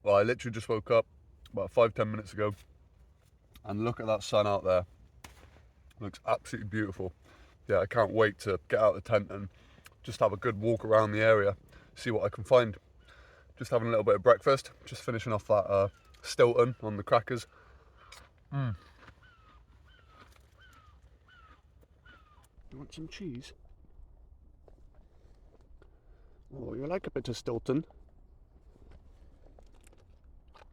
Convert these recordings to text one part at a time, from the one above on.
Well, I literally just woke up about 5-10 minutes ago, and look at that sun out there. It looks absolutely beautiful. Yeah, I can't wait to get out of the tent and just have a good walk around the area, see what I can find. Just having a little bit of breakfast, just finishing off that Stilton on the crackers. You want some cheese? Oh, you like a bit of Stilton?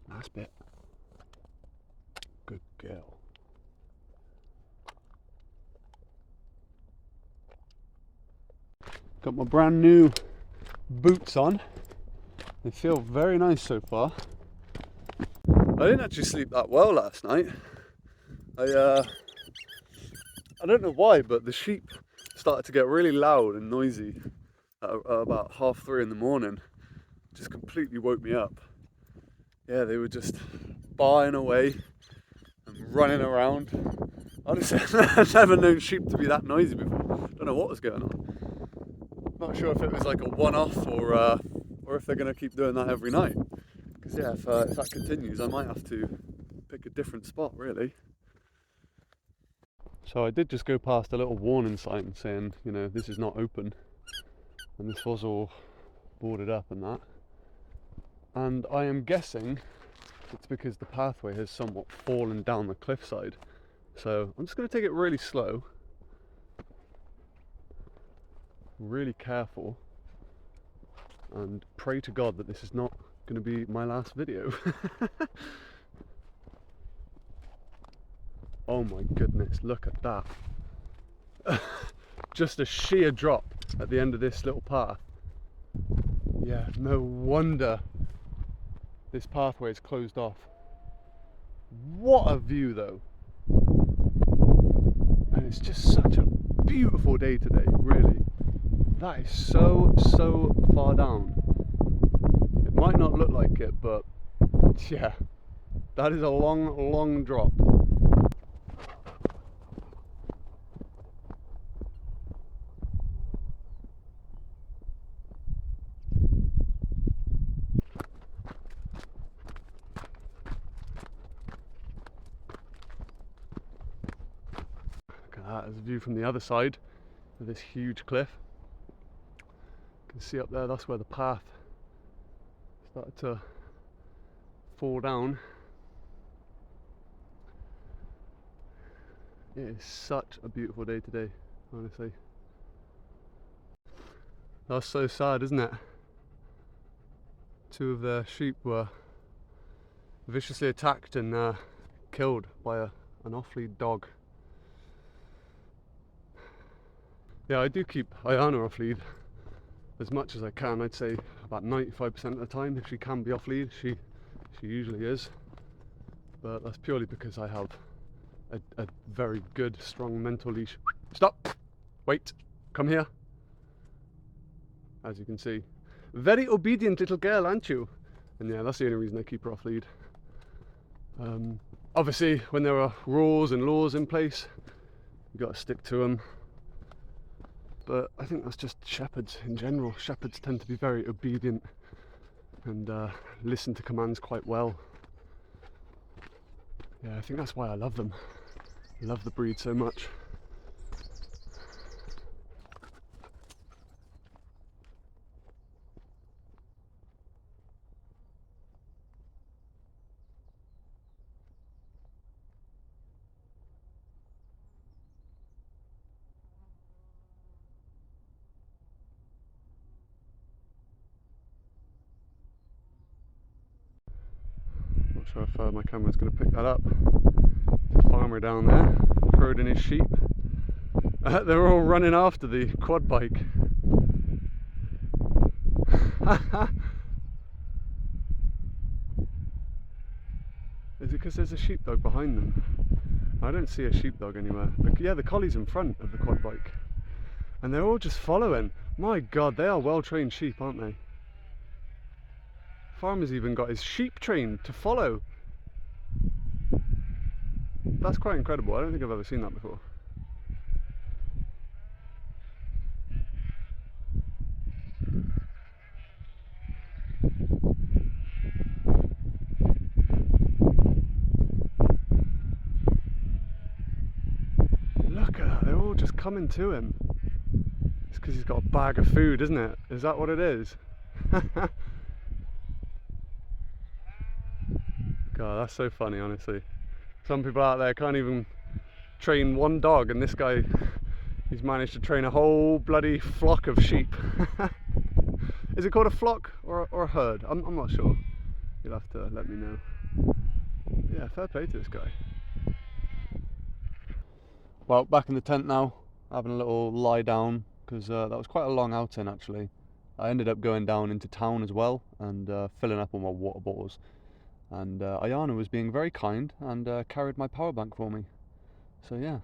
Nice bit. Good girl. Got my brand new boots on. They feel very nice so far. I didn't actually sleep that well last night. I don't know why, but the sheep started to get really loud and noisy at about 3:30 in the morning. Just completely woke me up. Yeah, they were just baaing away and running around. Honestly, I've never known sheep to be that noisy before. Don't know what was going on. Not sure if it was like a one-off or if they're going to keep doing that every night. Because yeah, if that continues, I might have to pick a different spot, really. So I did just go past a little warning sign saying, you know, this is not open, and this was all boarded up and that. And I am guessing it's because the pathway has somewhat fallen down the cliffside. So I'm just going to take it really slow, really careful, and pray to God that this is not going to be my last video. Oh my goodness, look at that. Just a sheer drop at the end of this little path. Yeah, no wonder this pathway is closed off. What a view though. And it's just such a beautiful day today, really. That is so far down. It might not look like it, but yeah, that is a long drop. There's a view from the other side of this huge cliff. You can see up there, that's where the path started to fall down. It is such a beautiful day today, honestly. That's so sad, isn't it? 2 of their sheep were viciously attacked and killed by an off-lead dog. Yeah, I do keep Ayana off lead as much as I can. I'd say about 95% of the time, if she can be off lead, she usually is. But that's purely because I have a very good, strong mental leash. Stop! Wait! Come here! As you can see. Very obedient little girl, aren't you? And yeah, that's the only reason I keep her off lead. Obviously, when there are rules and laws in place, you've got to stick to them. But I think that's just shepherds in general. Shepherds tend to be very obedient and listen to commands quite well. Yeah, I think that's why I love them. I love the breed so much. Not sure if my camera's going to pick that up. There's a farmer down there, herding his sheep. They're all running after the quad bike. Is it because there's a sheepdog behind them? I don't see a sheepdog anywhere. Yeah, the collie's in front of the quad bike. And they're all just following. My God, they are well-trained sheep, aren't they? Farmer's even got his sheep trained to follow. That's quite incredible. I don't think I've ever seen that before. all just coming to him. It's because he's got a bag of food, isn't it? Is that what it is? God, that's so funny, honestly. Some people out there can't even train one dog, and this guy, he's managed to train a whole bloody flock of sheep. Is it called a flock or a herd? I'm not sure. You'll have to let me know. Yeah, fair play to this guy. Well, back in the tent now, having a little lie down, because that was quite a long outing actually. I ended up going down into town as well and filling up all my water bottles. And Ayana was being very kind and carried my power bank for me. So yeah,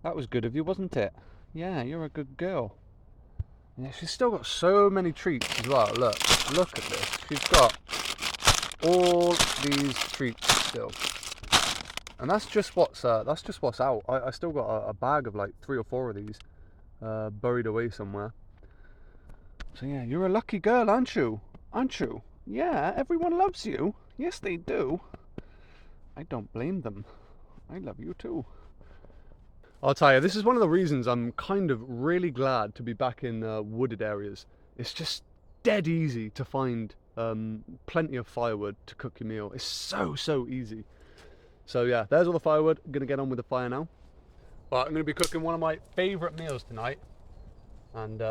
that was good of you, wasn't it? Yeah, you're a good girl. Yeah, she's still got so many treats as well. Look at this. She's got all these treats still, and that's just what's out. I still got a bag of like 3 or 4 of these buried away somewhere. So yeah, you're a lucky girl, aren't you? Aren't you? Yeah, everyone loves you. Yes, they do. I don't blame them. I love you too. I'll tell you, this is one of the reasons I'm kind of really glad to be back in wooded areas. It's just dead easy to find plenty of firewood to cook your meal. It's so easy. So yeah, there's all the firewood. I'm gonna get on with the fire now. But I'm gonna be cooking one of my favourite meals tonight, and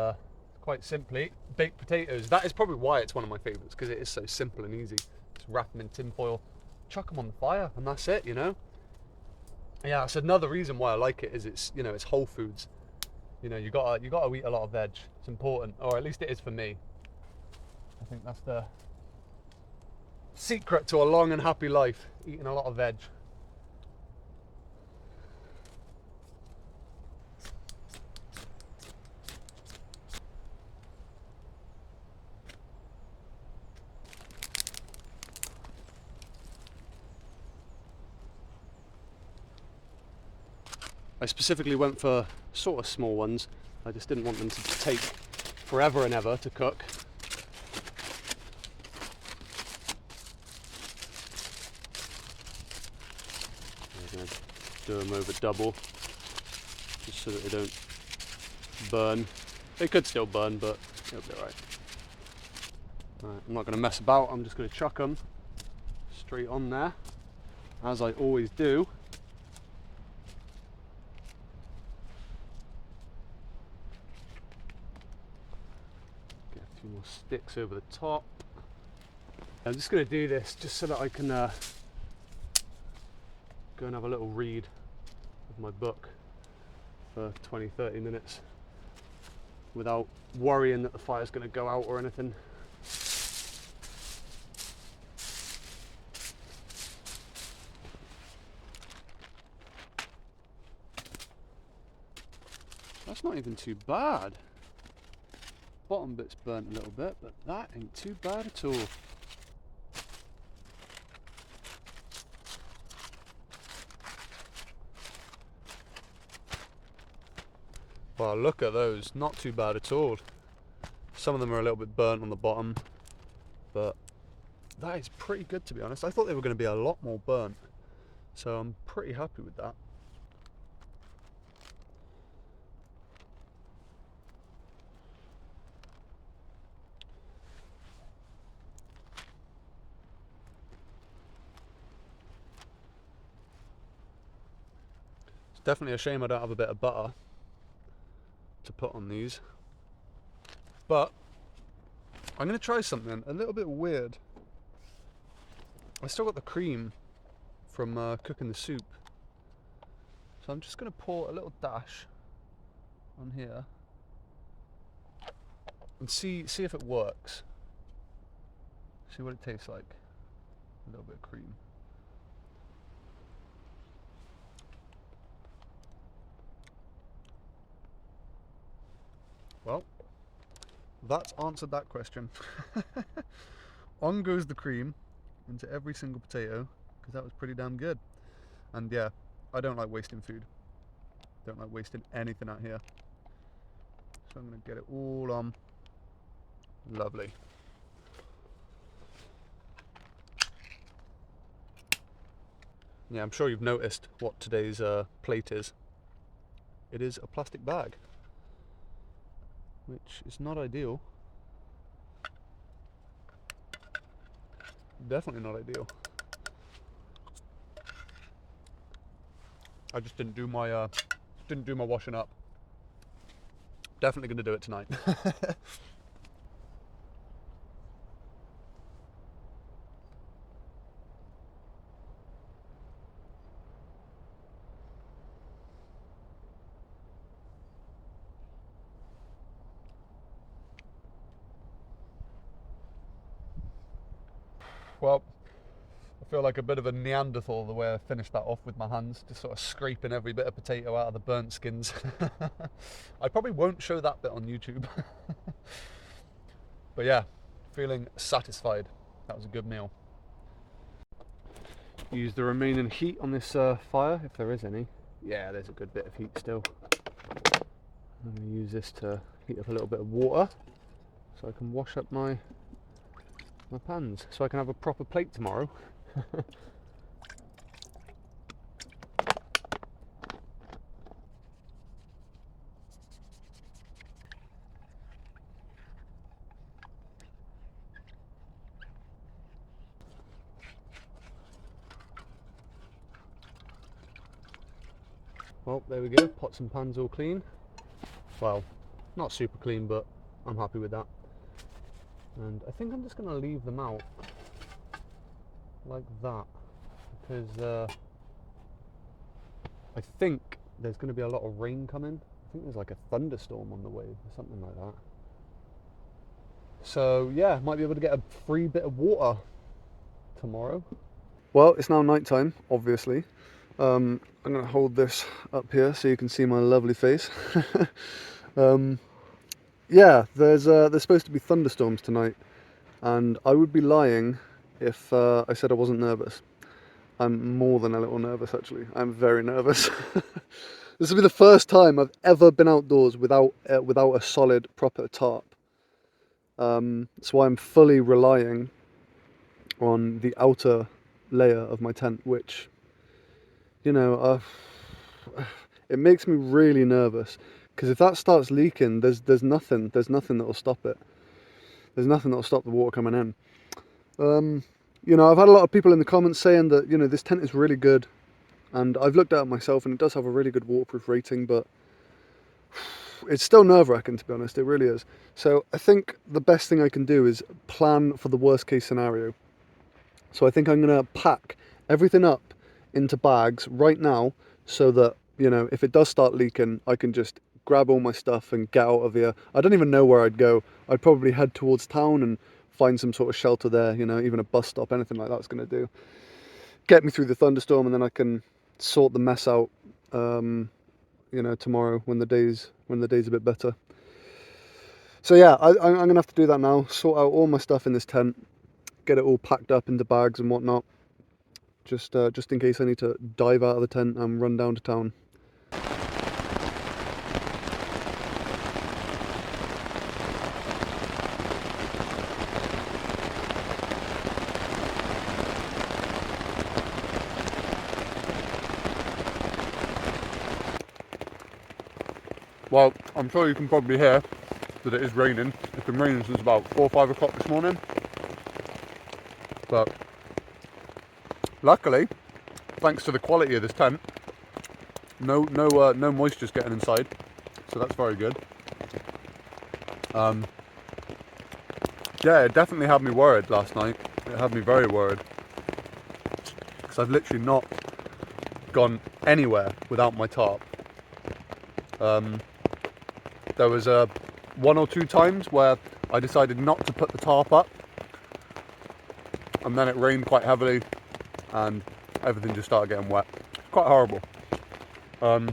quite simply, baked potatoes. That is probably why it's one of my favourites, because it is so simple and easy. Just wrap them in tin foil, chuck them on the fire, and that's it, you know. Yeah, that's another reason why I like it, is it's, you know, it's whole foods. You know, you gotta eat a lot of veg. It's important, or at least it is for me. I think that's the secret to a long and happy life, eating a lot of veg. I specifically went for sort of small ones. I just didn't want them to take forever and ever to cook. I'm going to do them over double, just so that they don't burn. They could still burn, but it'll be alright. I'm not going to mess about, I'm just going to chuck them straight on there, as I always do. More sticks over the top. I'm just going to do this just so that I can go and have a little read of my book for 20-30 minutes without worrying that the fire's going to go out or anything. That's not even too bad. Bottom bit's burnt a little bit, but that ain't too bad at all. Wow, look at those, not too bad at all. Some of them are a little bit burnt on the bottom, but that is pretty good, to be honest. I thought they were going to be a lot more burnt, so I'm pretty happy with that. Definitely a shame I don't have a bit of butter to put on these, but I'm going to try something a little bit weird. I still got the cream from cooking the soup, so I'm just going to pour a little dash on here and see if it works. See what it tastes like. A little bit of cream. Well, that's answered that question. On goes the cream into every single potato, because that was pretty damn good. And yeah, I don't like wasting food. Don't like wasting anything out here. So I'm going to get it all on. Lovely. Yeah, I'm sure you've noticed what today's plate is. it is a plastic bag, which is not ideal. Definitely not ideal. I just didn't do my washing up. Definitely going to do it tonight. Well, I feel like a bit of a Neanderthal the way I finished that off with my hands, just sort of scraping every bit of potato out of the burnt skins. I probably won't show that bit on YouTube. But yeah, feeling satisfied. That was a good meal. Use the remaining heat on this fire, if there is any. Yeah, there's a good bit of heat still. I'm going to use this to heat up a little bit of water so I can wash up my pans, so I can have a proper plate tomorrow. Well, there we go, pots and pans all clean. Well, not super clean, but I'm happy with that. And I think I'm just going to leave them out like that, because I think there's going to be a lot of rain coming. I think there's like a thunderstorm on the way or something like that. So yeah, might be able to get a free bit of water tomorrow. Well, it's now night time, obviously. I'm going to hold this up here so you can see my lovely face. Yeah, there's supposed to be thunderstorms tonight, and I would be lying if I said I wasn't nervous. I'm more than a little nervous, actually. I'm very nervous. This will be the first time I've ever been outdoors without a solid, proper tarp. So I'm fully relying on the outer layer of my tent, which, you know, it makes me really nervous, because if that starts leaking, there's nothing that'll stop it. There's nothing that'll stop the water coming in. You know, I've had a lot of people in the comments saying that, you know, this tent is really good, and I've looked at it myself, and it does have a really good waterproof rating, but it's still nerve-wracking, to be honest. It really is. So I think the best thing I can do is plan for the worst case scenario. So I think I'm going to pack everything up into bags right now, so that, you know, if it does start leaking, I can just grab all my stuff and get out of here. I don't even know where I'd go. I'd probably head towards town and find some sort of shelter there, you know, even a bus stop, anything like that's going to do. Get me through the thunderstorm, and then I can sort the mess out, you know, tomorrow when the day's a bit better. So yeah, I'm going to have to do that now, sort out all my stuff in this tent, get it all packed up into bags and whatnot, just in case I need to dive out of the tent and run down to town. Well, I'm sure you can probably hear that it is raining. It's been raining since about 4 or 5 o'clock this morning. But luckily, thanks to the quality of this tent, no moisture's getting inside, so that's very good. Yeah, it definitely had me worried last night. It had me very worried, because I've literally not gone anywhere without my tarp. There was 1 or 2 times where I decided not to put the tarp up, and then it rained quite heavily and everything just started getting wet. It's quite horrible. And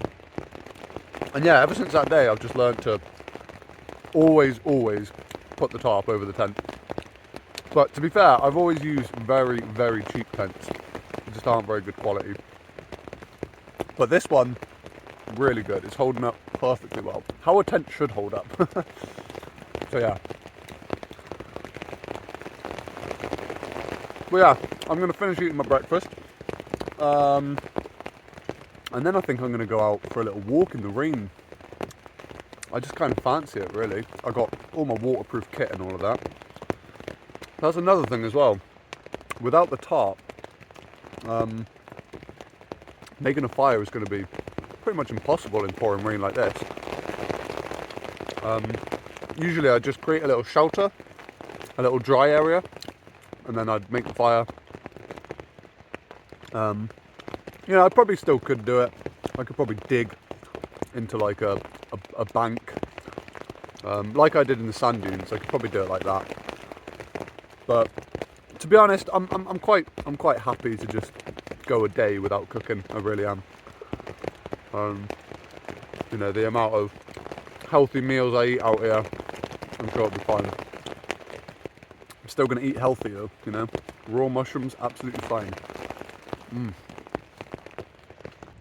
yeah, ever since that day I've just learned to always put the tarp over the tent. But to be fair, I've always used very, very cheap tents. They just aren't very good quality. But this one, really good. It's holding up perfectly well. How a tent should hold up. So yeah. But yeah, I'm going to finish eating my breakfast. And And then I think I'm going to go out for a little walk in the rain. I just kind of fancy it, really. I got all my waterproof kit and all of that. That's another thing as well. Without the tarp, making a fire is going to be pretty much impossible in pouring rain like this. Usually I just create a little shelter, a little dry area, and then I'd make the fire. You know, I probably still could do it. I could probably dig into like a bank, like I did in the sand dunes. I could probably do it like that. But to be honest, I'm quite happy to just go a day without cooking. I really am. You know, the amount of healthy meals I eat out here, I'm sure it'll be fine. I'm still going to eat healthy though, you know. Raw mushrooms, absolutely fine.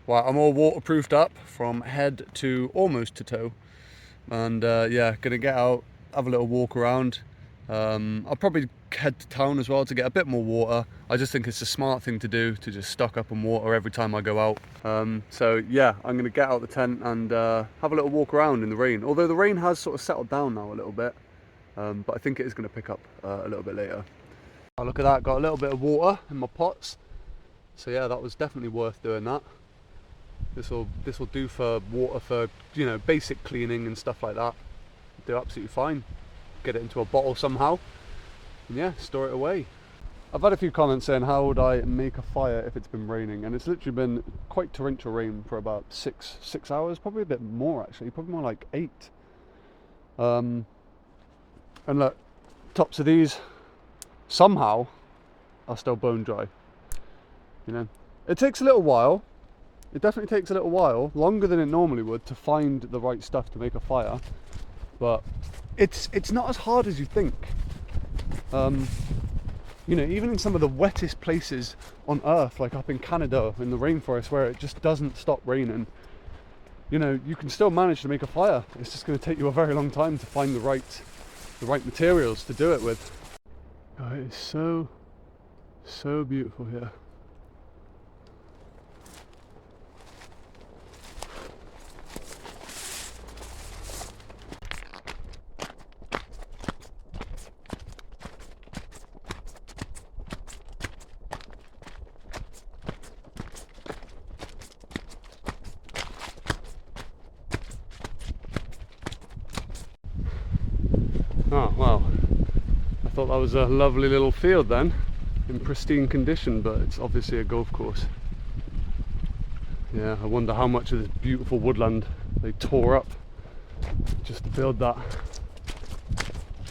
Right, I'm all waterproofed up from head to almost to toe. And yeah, going to get out, have a little walk around. I'll probably head to town as well to get a bit more water. I just think it's a smart thing to do, to just stock up on water every time I go out. So yeah, I'm going to get out the tent and have a little walk around in the rain. Although the rain has sort of settled down now a little bit, but I think it is going to pick up a little bit later. Oh, look at that, got a little bit of water in my pots. So yeah, that was definitely worth doing that. This will do for water for, you know, basic cleaning and stuff like that. Do absolutely fine. Get it into a bottle somehow. And yeah, store it away. I've had a few comments saying how would I make a fire if it's been raining, and it's literally been quite torrential rain for about six hours, probably a bit more actually, probably more like 8. And look, tops of these somehow are still bone dry. You know, it takes a little while. It definitely takes a little while, longer than it normally would, to find the right stuff to make a fire. But it's not as hard as you think. You know, even in some of the wettest places on earth, like up in Canada in the rainforest where it just doesn't stop raining, you know, you can still manage to make a fire. It's just going to take you a very long time to find the right materials to do it with. Oh, it is so beautiful here. Oh wow, I thought that was a lovely little field then, in pristine condition, but it's obviously a golf course. Yeah, I wonder how much of this beautiful woodland they tore up just to build that.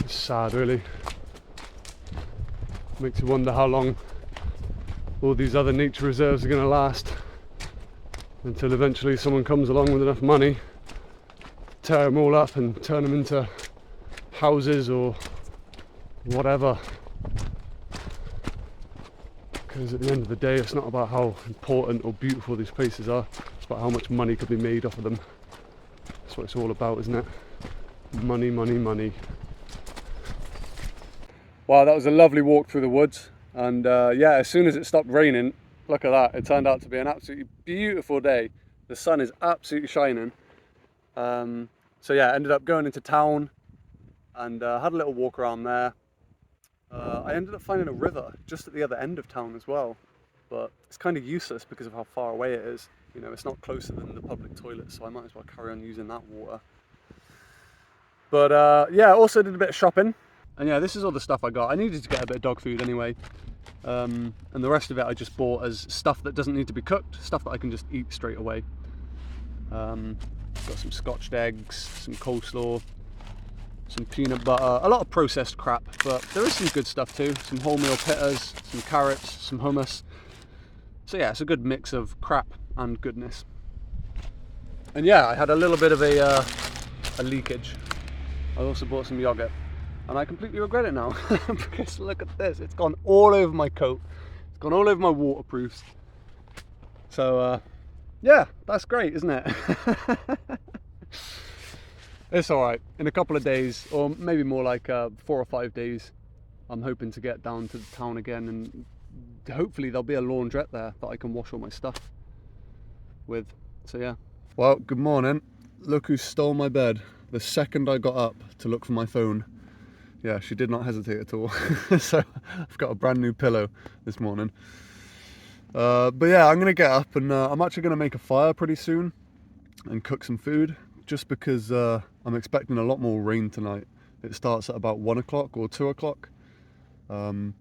It's sad really. Makes you wonder how long all these other nature reserves are going to last, until eventually someone comes along with enough money, tear them all up and turn them into houses or whatever. Because at the end of the day, it's not about how important or beautiful these places are, it's about how much money could be made off of them. That's what it's all about, isn't it? Money, money, money. Wow, that was a lovely walk through the woods, and yeah, as soon as it stopped raining, look at that, it turned out to be an absolutely beautiful day. The sun is absolutely shining. So yeah, ended up going into town and had a little walk around there. I ended up finding a river just at the other end of town as well, but it's kind of useless because of how far away it is. You know, it's not closer than the public toilet, so I might as well carry on using that water. But yeah, also did a bit of shopping, and yeah, this is all the stuff I got. I needed to get a bit of dog food anyway, and the rest of it I just bought as stuff that doesn't need to be cooked, stuff that I can just eat straight away. Got some scotched eggs, some coleslaw, some peanut butter, a lot of processed crap, but there is some good stuff too. Some wholemeal pittas, some carrots, some hummus. So yeah, it's a good mix of crap and goodness. And yeah, I had a little bit of a leakage. I also bought some yogurt, and I completely regret it now because look at this, it's gone all over my coat, it's gone all over my waterproofs. So yeah, that's great, isn't it? It's alright. In a couple of days, or maybe more like 4 or 5 days, I'm hoping to get down to the town again, and hopefully there'll be a laundrette there that I can wash all my stuff with. So yeah. Well, good morning. Look who stole my bed the second I got up to look for my phone. Yeah, she did not hesitate at all. So I've got a brand new pillow this morning. But yeah, I'm gonna get up and I'm actually gonna make a fire pretty soon and cook some food, just because I'm expecting a lot more rain tonight. It starts at about 1 o'clock or 2 o'clock. And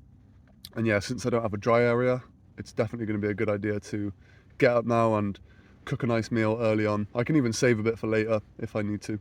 yeah, since I don't have a dry area, it's definitely going to be a good idea to get up now and cook a nice meal early on. I can even save a bit for later if I need to.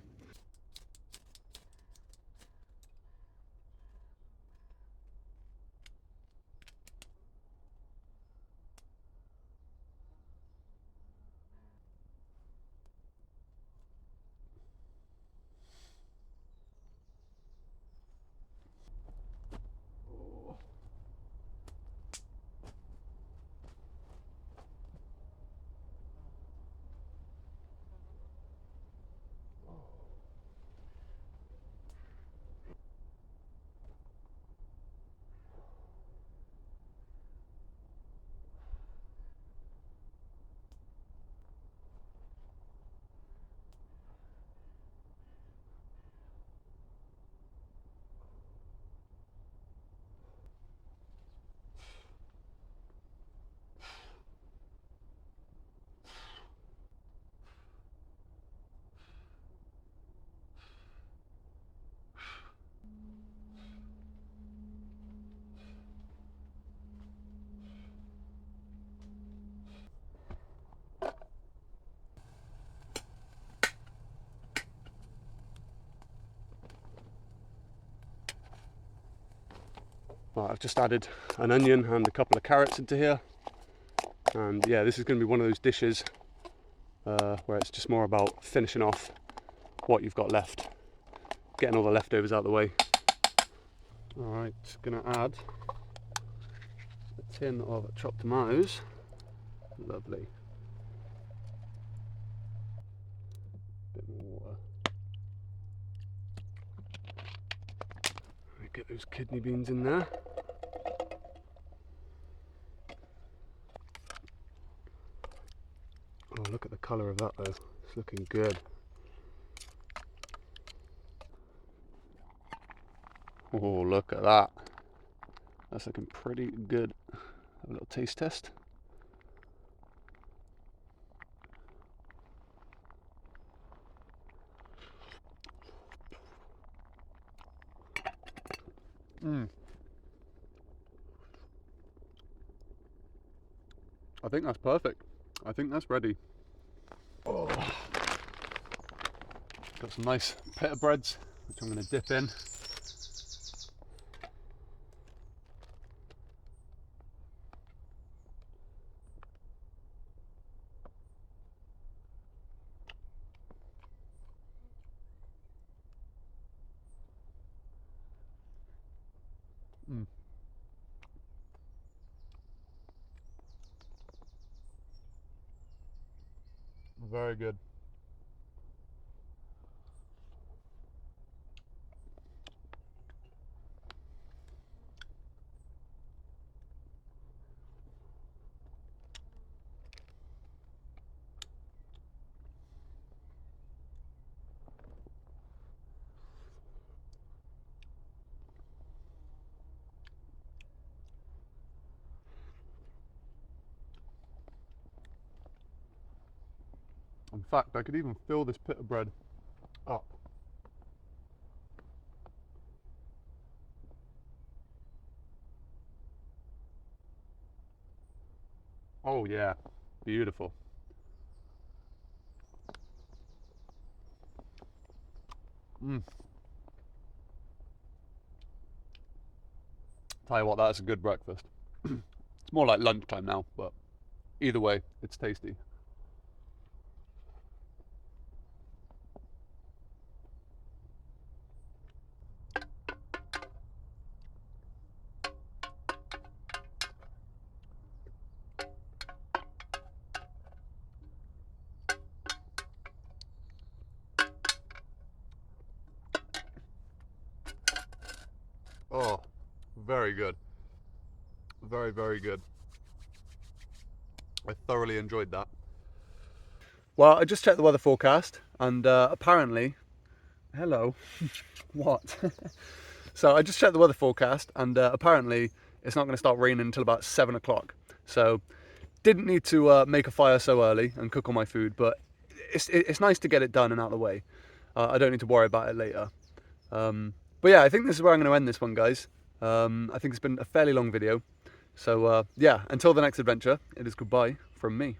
Right, I've just added an onion and a couple of carrots into here, and yeah, this is going to be one of those dishes where it's just more about finishing off what you've got left, getting all the leftovers out of the way. Alright, gonna add a tin of chopped tomatoes. Lovely. Bit more water. Get those kidney beans in there. Oh, look at the colour of that though. It's looking good. Oh, look at that. That's looking pretty good. Have a little taste test. I think that's perfect. I think that's ready. Oh. Got some nice pita breads, which I'm going to dip in. Very good. In fact, I could even fill this pita bread up. Oh yeah, beautiful. Tell you what, that's a good breakfast. It's more like lunchtime now, but either way, it's tasty. Oh, very good. Very, very good. I thoroughly enjoyed that. Well, I just checked the weather forecast, and apparently, hello, what? So I just checked the weather forecast, and apparently it's not going to start raining until about 7 o'clock. So didn't need to make a fire so early and cook all my food, but it's nice to get it done and out of the way. I don't need to worry about it later. But yeah, I think this is where I'm going to end this one, guys. I think it's been a fairly long video. So yeah, until the next adventure, it is goodbye from me.